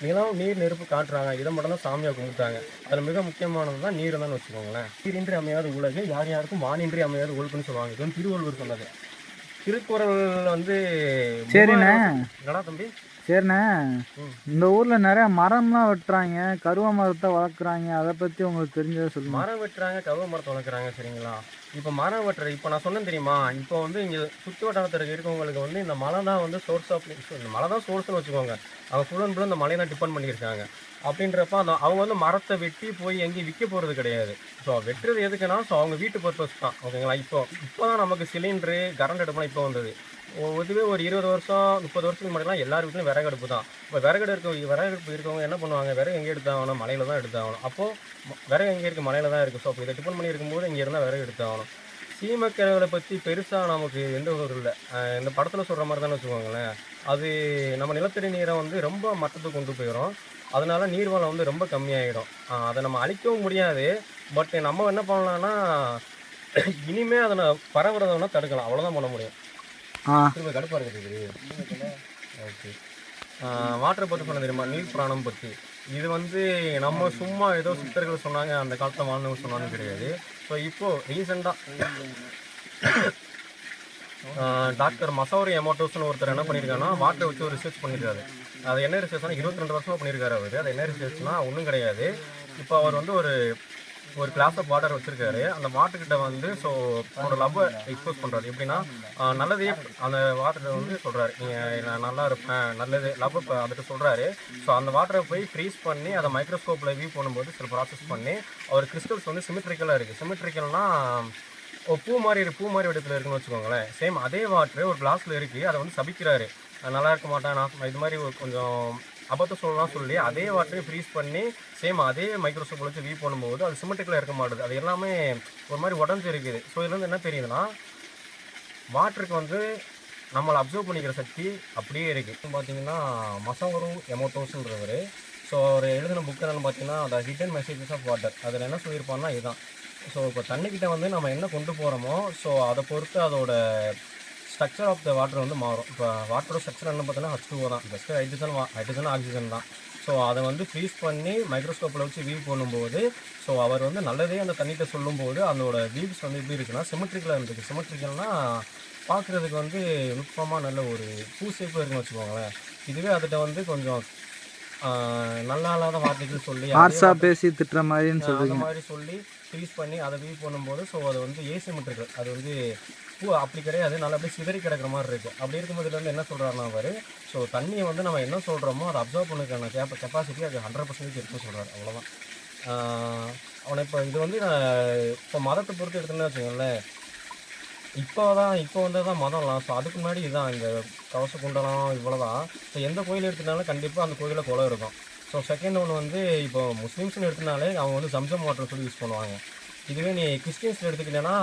நிலம் நீர் நெருப்பு காட்டுறாங்க, இதை மட்டும் தான் சாமியாக கும்பிட்டாங்க. அதில் மிக முக்கியமானது தான் நீர் தான் வச்சுக்கோங்களேன். நீரின்றி அமையாத உலகு யார் யாருக்கும் வானின்றி அமையாத ஒழுக்குன்னு சொல்லுவாங்க. இது வந்து திருவள்ளுவர் சொன்னது. திருக்குறள் வந்து சரிண்ணே என்னடா தம்பி சரிண்ணே இந்த ஊரில் நிறையா மரம்லாம் வெட்டுறாங்க, கருவ மரத்தை வளர்க்குறாங்க, அதை பற்றி உங்களுக்கு தெரிஞ்சதை சொல்லுங்கள். மரம் வெட்டுறாங்க, கருவ மரத்தை வளர்க்குறாங்க சரிங்களா. இப்போ மரம் வெட்டுற இப்போ நான் சொன்னேன் தெரியுமா, இப்போ வந்து இங்கே சுற்று வட்டாரத்தில் இருக்கவங்களுக்கு வந்து இந்த மலை தான் வந்து சோர்ஸ் ஆஃப் இந்த மலை தான் சோர்ஸ்னு வச்சுக்கோங்க. அவங்க ஃபுல் அண்ட் ஃபுல் இந்த மலையை தான் டிபெண்ட் பண்ணியிருக்காங்க. அப்படின்றப்ப அவங்க வந்து மரத்தை வெட்டி போய் எங்கேயும் விற்க போகிறது கிடையாது. ஸோ வெட்டுறது எதுக்குன்னா ஸோ அவங்க வீட்டு பர்பஸ் தான் ஓகேங்களா. இப்போ தான் நமக்கு சிலிண்டரு கரண்ட் அடுப்புலாம் இப்போ வந்தது. இதுவே ஒரு 20 வருஷம் 30 வருஷத்துக்கு முன்னாடிலாம் எல்லார் வீட்லையும் விறகு அடுப்பு தான். இப்போ விறகு அடுப்பு இருக்கவங்க என்ன பண்ணுவாங்க, விறகு எங்கே எடுத்தாகணும், மலையில் தான் எடுத்தாகணும். அப்போது விறகு எங்கே இருக்குது, மலையில் தான் இருக்குது. ஸோ அப்போ இதை டிபெண்ட் பண்ணி இருக்கும்போது இங்கே இருந்தால் விறகு எடுத்தாகணும். சீமக்கிழங்களை பற்றி பெருசாக நமக்கு எந்த ஒரு இல்லை. இந்த படத்தில் சொல்கிற மாதிரி தானே வச்சுக்கோங்களேன். அது நம்ம நிலத்தடி நீரை வந்து ரொம்ப மட்டத்துக்கு கொண்டு போயிடும். அதனால நீர்வளம் வந்து ரொம்ப கம்மியாகிடும். அதை நம்ம அழிக்கவும் முடியாது. பட் நம்ம என்ன பண்ணலான்னா இனிமேல் அதை பரவுறதுனா தடுக்கலாம், அவ்வளோதான் பண்ண முடியும். திரும்ப கடுப்பாக இருக்குது. ஓகே வாட்டரை பற்றி சொன்ன தெரியுமா, நீர் புராணம் பற்றி. இது வந்து நம்ம சும்மா ஏதோ சித்தர்கள் சொன்னாங்க அந்த காலத்தில் வாழ்ந்தவங்க சொன்னாலும் கிடையாது. ஸோ இப்போது ரீசெண்டாக டாக்டர் மசௌரி எமோட்டோஸ்னு ஒருத்தர் என்ன பண்ணியிருக்காருன்னா வாட்டரை வச்சு ஒரு ரிசர்ச் பண்ணியிருக்காரு. அது என்ன ரிசர்ச்னா 22 வருஷமாக பண்ணியிருக்காரு அவர். அது என்ன ரிசர்ச்னா ஒன்றும் கிடையாது. இப்போ அவர் வந்து ஒரு கிளாஸ் ஆஃப் வாட்டர் வச்சுருக்காரு. அந்த வாட்டர்கிட்ட வந்து ஸோ அவரோட லவ்வை எக்ஸ்போஸ் பண்ணுறாரு. எப்படின்னா நல்லதே அந்த வாட்டரை வந்து சொல்கிறாரு, நீங்கள் நான் நல்லா இருப்பேன் நல்லது லவ் இப்போ அதுக்கு சொல்கிறாரு. ஸோ அந்த வாட்டரை போய் ஃப்ரீஸ் பண்ணி அதை மைக்ரோஸ்கோப்பில் வியூ பண்ணும்போது சில ப்ராசஸ் பண்ணி அவர் கிறிஸ்டல்ஸ் வந்து சிமெட்ரிக்கலாக இருக்குது. சிமெட்ரிக்கல்னால் பூ மாதிரி வடிவத்தில் இருக்குன்னு வச்சுக்கோங்களேன். சேம் அதே வாட்டர் ஒரு கிளாஸில் இருக்குது. அதை வந்து சபிக்கிறாரு, நல்லா இருக்க மாட்டேன் நான் இது மாதிரி கொஞ்சம் அபத்தம் சொல்லலாம் சொல்லி அதே வாட்டரை ஃப்ரீஸ் பண்ணி சேம் அதே மைக்ரோஸ்கோப்பில் வச்சு வியூ பண்ணும்போது அது சிமெட்ரிக்கலாக இருக்க மாட்டுது. அது எல்லாமே ஒரு மாதிரி உடஞ்சி இருக்குது. ஸோ இதுலேருந்து என்ன தெரியுதுன்னா வாட்டருக்கு வந்து நம்மளை அப்சர்வ் பண்ணிக்கிற சக்தி அப்படியே இருக்குது. பார்த்தீங்கன்னா மசௌரி எமோட்டோஸ்ன்றவர். ஸோ அவர் எழுதின புக் என்னென்னு பார்த்தீங்கன்னா the hidden messages of water. அதில் என்ன சொல்லியிருப்பான்னா இதுதான். ஸோ இப்போ தண்ணிக்கிட்ட வந்து நம்ம என்ன கொண்டு போகிறோமோ ஸோ அதை பொறுத்து அதோட ஸ்ட்ரக்சர் ஆஃப் த வாட்டர் வந்து மாறும். இப்போ வாட்டரோட ஸ்ட்ரக்சர் என்ன பார்த்தோன்னா H2O தான், ஜஸ்ட் ஹைட்ரஜன் ஆக்சிஜன் தான். ஸோ அதை வந்து ஃப்ரீஸ் பண்ணி மைக்ரோஸ்கோப்பில் வச்சு வியூ பண்ணும்போது ஸோ அவர் வந்து நல்லதே அந்த தண்ணிகிட்ட சொல்லும்போது அதோட வியூஸ் வந்து எப்படி இருக்குன்னா சிமெட்ரிக்கலாக இருந்துருக்கு. சிமெட்ரிக்கல்னால் பார்க்குறதுக்கு வந்து நுட்பமாக நல்ல ஒரு பூ ஷேப்பு இருக்குன்னு வச்சுக்கோங்களேன். இதுவே அதுகிட்ட வந்து கொஞ்சம் நல்லா இல்லாத வார்த்தைகள் சொல்லி பேசி திட்டுற மாதிரின்னு அந்த மாதிரி சொல்லி ஃப்ரீஸ் பண்ணி அதை வியூ பண்ணும்போது ஸோ அது வந்து ஏசிமெட்ரிக்கல். அது வந்து பூ அப்படி கிடையாது, நல்லா அப்படியே சிதறி கிடக்கிற மாதிரி இருக்குது. அப்படி இருக்கும்போது இதில் வந்து என்ன சொல்கிறாருன்னா அவர் ஸோ தண்ணியை வந்து நம்ம என்ன சொல்கிறோமோ அதை அப்சர்வ் பண்ணிக்கான கெப்பாசிட்டி அது 100% இருக்குன்னு சொல்கிறார். அவ்வளோதான். அவனை இப்போ இது வந்து இப்போ மதத்தை பொறுத்து எடுத்துன்னு வச்சுக்கோங்களேன். இப்போ வந்து தான் மதம்லாம். ஸோ அதுக்கு முன்னாடி இதுதான் இந்த கவச குண்டலம் இவ்வளோ தான். ஸோ எந்த கோயில் எடுத்துனாலும் கண்டிப்பாக அந்த கோயிலில் குளம் இருக்கும். ஸோ செகண்ட் ஒன்று வந்து இப்போ முஸ்லீம்ஸ்னு எடுத்துனாலே அவங்க வந்து ஜம்சம் வாட்டர் சொல்லி யூஸ் பண்ணுவாங்க. இதுவே நீ கிறிஸ்டியன்ஸில் எடுத்துக்கிட்டேன்னா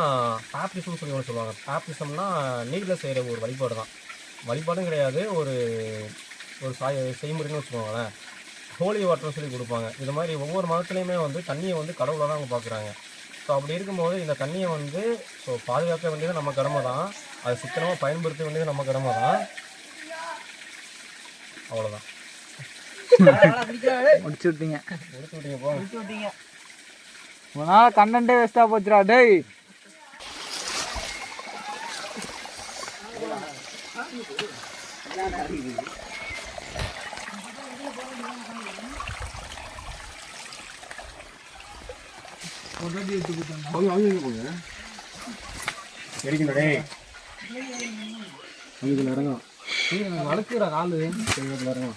பேப்டிசம்னு சொல்லி ஒன்று சொல்லுவாங்க. பேப்டிசம்னா நீரில் செய்கிற ஒரு வழிபாடு தான். வழிபாடும் கிடையாது, ஒரு செய்முறைன்னு வச்சுக்கோங்களேன். ஹோலி வாட்டர்னு சொல்லி கொடுப்பாங்க. இது மாதிரி ஒவ்வொரு மதத்துலேயுமே வந்து தண்ணியை வந்து கடவுளாக தான் அவங்க பார்க்குறாங்க. ஸோ அப்படி இருக்கும்போது இந்த தண்ணியை வந்து ஸோ பாதுகாக்க வேண்டியது நம்ம கடமை தான், அதை சிக்கனமாக பயன்படுத்த வேண்டியது நம்ம கடமை தான். அவ்வளோதான். முடிச்சு விட்டீங்க போ. உன்னால கண்டென்ட்டே வேஸ்ட்டாக போச்சுடா டேய்.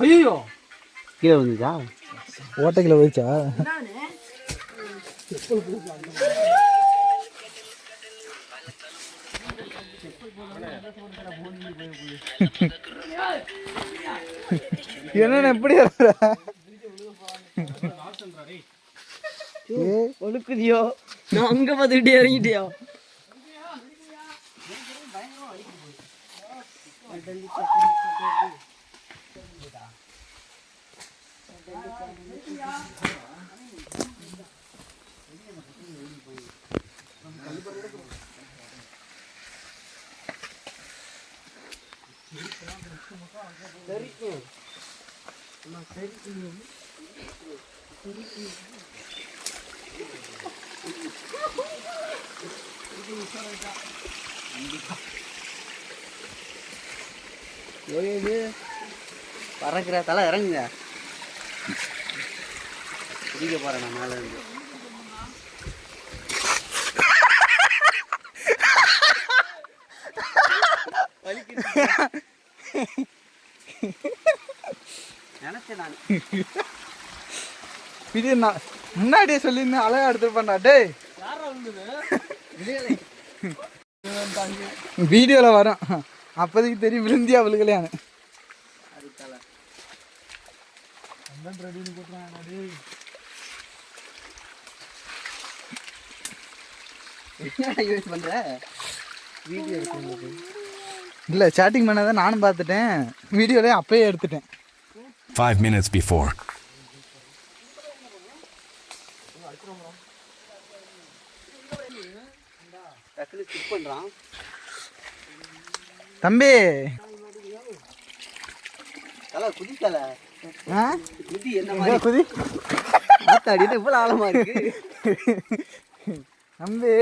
ஐயோ கீழே வந்துச்சா? ஓட்டைக்கில் போயிடுச்சா? என்ன எப்படி ஒழுக்குதியோ? நான் அங்க பார்த்துக்கிட்டே இறங்கிட்டியோ? பறக்கிற தலை இறங்குங்க. குதிக்க போறேன் நான் மேல இருந்து. நினைச்சேன் நான் இது நான் முன்னாடியே சொல்லியிருந்தேன், அழகா எடுத்துருப்பேன்டா டேய். வீடியோவில் வரும், அப்போதைக்கு தெரியும் விழுந்தியா விழுகலையான்னு. யூஸ் பண்ற வீடியோ இல்லை, சேட்டிங் பண்ணதை நானும் பார்த்துட்டேன், வீடியோலேயே அப்பயே எடுத்துட்டேன். 5 minutes before. டக்குனு ஸ்கிப் பண்றான் தம்பி. தலை குதிக்கல குதி என்ன மாதிரி குதி ஆத்தாடிட்டு இவ்வளோ ஆழமா இருக்கு நம்பி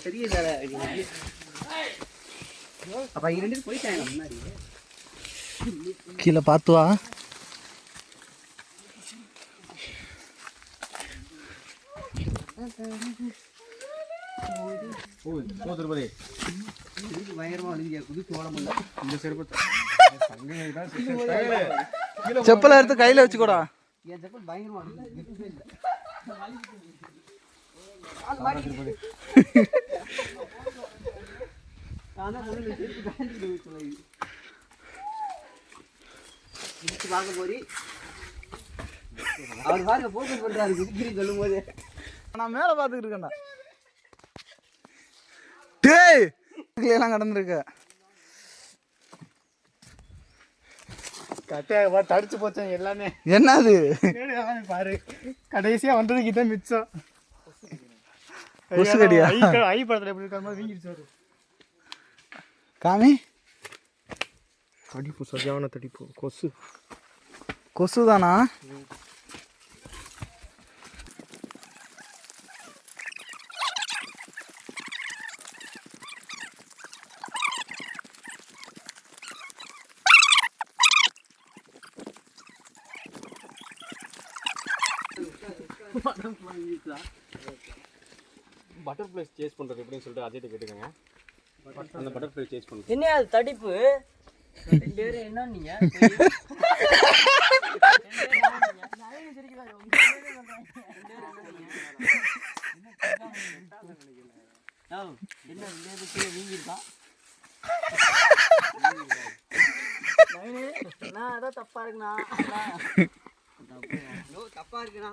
தெரியல அப்ப இங்க 2 போயிட்டாங்க முன்னாடி கீழே பார்த்து வா. திருப்பதி பயங்கரமா வலிங்க குதிச்சு ஓட முடியல இந்த செருப்பு செப்பலை எடுத்து கையில் வச்சுக்கூடா. என் செப்பல் பயங்கரமா வலிங்க இல்லை பார்க்க போறி அவர் பாருங்க போக்கஸ் பண்றாரு குதிக்கிறீங்க சொல்லும் போது நான் மேலே பார்த்துக்கிட்டு இருக்கேன்டா. டேய் எல்லாம் கடந்திருக்க கட்டையாக பார்த்து தடிச்சு போச்சேன் எல்லாமே. என்னது பாரு கடைசியாக வந்ததுக்கு இதான் மிச்சம். கொசு கடியா? ஐ படத்தில் எப்படி இருக்கிற மாதிரி வீங்கிருச்சாரு. காமி தடிப்பு சரியான தடிப்பு கொசு. கொசு தானா? பட்டர்ஃப்ளை சேஸ் பண்ணுறது எப்படின்னு சொல்லிட்டு அஜய்ட்ட கேட்டுக்கோங்க. அந்த பட்டர்ஃப்ளை சேஸ் பண்ணுறது என்ன அது தடிப்பு 2 பேரும் என்ன நீங்க என்ன வீங்கிருக்கா நான் அதான் தப்பா இருக்குண்ணா தப்பா இருக்குண்ணா